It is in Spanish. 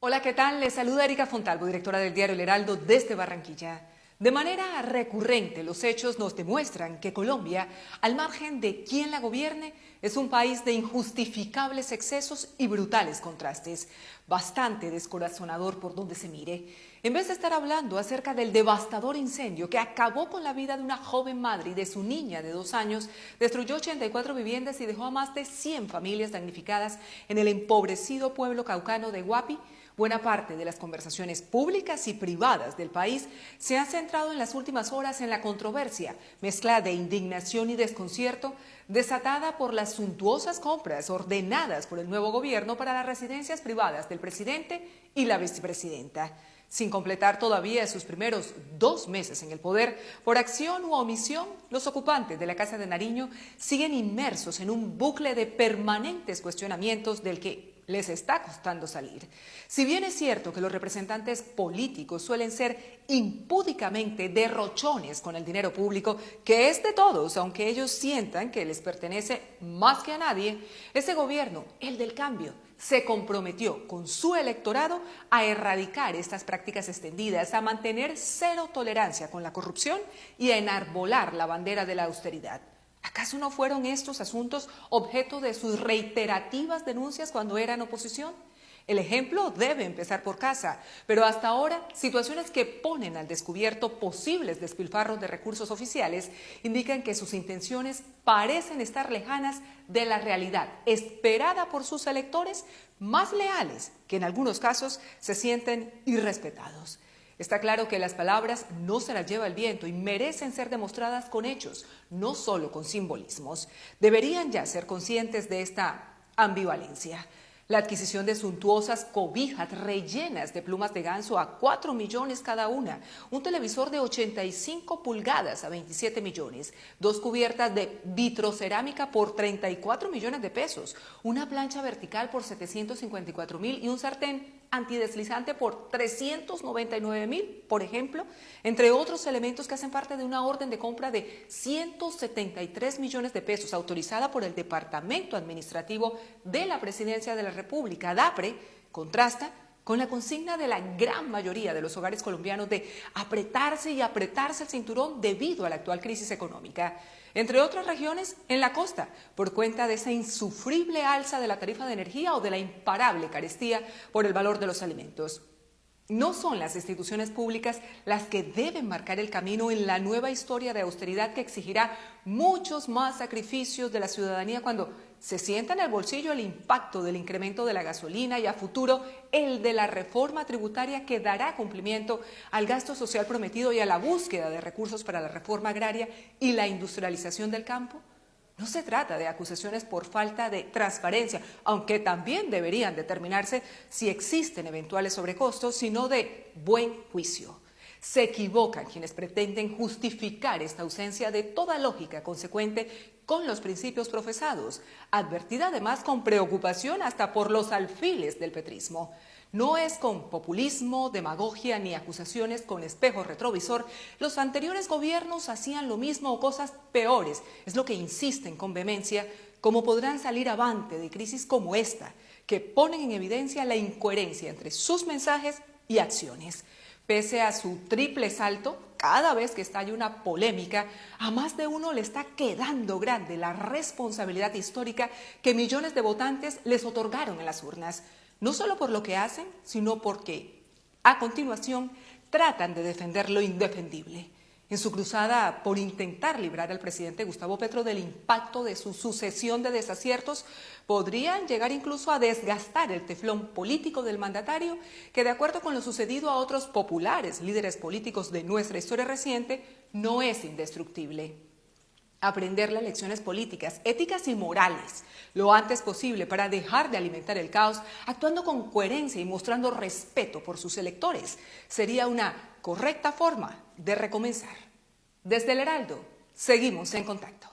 Hola, ¿qué tal? Les saluda Erika Fontalvo, directora del diario El Heraldo desde Barranquilla. De manera recurrente, los hechos nos demuestran que Colombia, al margen de quién la gobierne, es un país de injustificables excesos y brutales contrastes, bastante descorazonador por donde se mire. En vez de estar hablando acerca del devastador incendio que acabó con la vida de una joven madre y de su niña de 2 años, destruyó 84 viviendas y dejó a más de 100 familias damnificadas en el empobrecido pueblo caucano de Guapi, buena parte de las conversaciones públicas y privadas del país se han centrado en las últimas horas en la controversia, mezcla de indignación y desconcierto, desatada por las suntuosas compras ordenadas por el nuevo gobierno para las residencias privadas del presidente y la vicepresidenta. Sin completar todavía sus primeros 2 meses en el poder, por acción u omisión, los ocupantes de la Casa de Nariño siguen inmersos en un bucle de permanentes cuestionamientos del que les está costando salir. Si bien es cierto que los representantes políticos suelen ser impúdicamente derrochones con el dinero público, que es de todos, aunque ellos sientan que les pertenece más que a nadie, este gobierno, el del cambio, se comprometió con su electorado a erradicar estas prácticas extendidas, a mantener cero tolerancia con la corrupción y a enarbolar la bandera de la austeridad. ¿Acaso no fueron estos asuntos objeto de sus reiterativas denuncias cuando eran oposición? El ejemplo debe empezar por casa, pero hasta ahora situaciones que ponen al descubierto posibles despilfarros de recursos oficiales indican que sus intenciones parecen estar lejanas de la realidad esperada por sus electores, más leales que en algunos casos se sienten irrespetados. Está claro que las palabras no se las lleva el viento y merecen ser demostradas con hechos, no solo con simbolismos. Deberían ya ser conscientes de esta ambivalencia. La adquisición de suntuosas cobijas rellenas de plumas de ganso a 4 millones cada una, un televisor de 85 pulgadas a 27 millones, 2 cubiertas de vitrocerámica por 34 millones de pesos, una plancha vertical por 754.000 y un sartén antideslizante por 399.000, por ejemplo, entre otros elementos que hacen parte de una orden de compra de 173 millones de pesos autorizada por el Departamento Administrativo de la Presidencia de la República. DAPRE contrasta con la consigna de la gran mayoría de los hogares colombianos de apretarse y apretarse el cinturón debido a la actual crisis económica. Entre otras regiones, en la costa, por cuenta de esa insufrible alza de la tarifa de energía o de la imparable carestía por el valor de los alimentos. No son las instituciones públicas las que deben marcar el camino en la nueva historia de austeridad que exigirá muchos más sacrificios de la ciudadanía cuando se sienta en el bolsillo el impacto del incremento de la gasolina y a futuro el de la reforma tributaria que dará cumplimiento al gasto social prometido y a la búsqueda de recursos para la reforma agraria y la industrialización del campo. No se trata de acusaciones por falta de transparencia, aunque también deberían determinarse si existen eventuales sobrecostos, sino de buen juicio. Se equivocan quienes pretenden justificar esta ausencia de toda lógica consecuente con los principios profesados, advertida además con preocupación hasta por los alfiles del petrismo. No es con populismo, demagogia ni acusaciones con espejo retrovisor. Los anteriores gobiernos hacían lo mismo o cosas peores. Es lo que insisten con vehemencia, cómo podrán salir avante de crisis como esta, que ponen en evidencia la incoherencia entre sus mensajes y acciones. Pese a su triple salto, cada vez que estalla una polémica, a más de uno le está quedando grande la responsabilidad histórica que millones de votantes les otorgaron en las urnas. No solo por lo que hacen, sino porque, a continuación, tratan de defender lo indefendible. En su cruzada por intentar librar al presidente Gustavo Petro del impacto de su sucesión de desaciertos, podrían llegar incluso a desgastar el teflón político del mandatario, que de acuerdo con lo sucedido a otros populares líderes políticos de nuestra historia reciente, no es indestructible. Aprender las lecciones políticas, éticas y morales lo antes posible para dejar de alimentar el caos, actuando con coherencia y mostrando respeto por sus electores, sería una correcta forma de recomenzar. Desde El Heraldo, seguimos en contacto.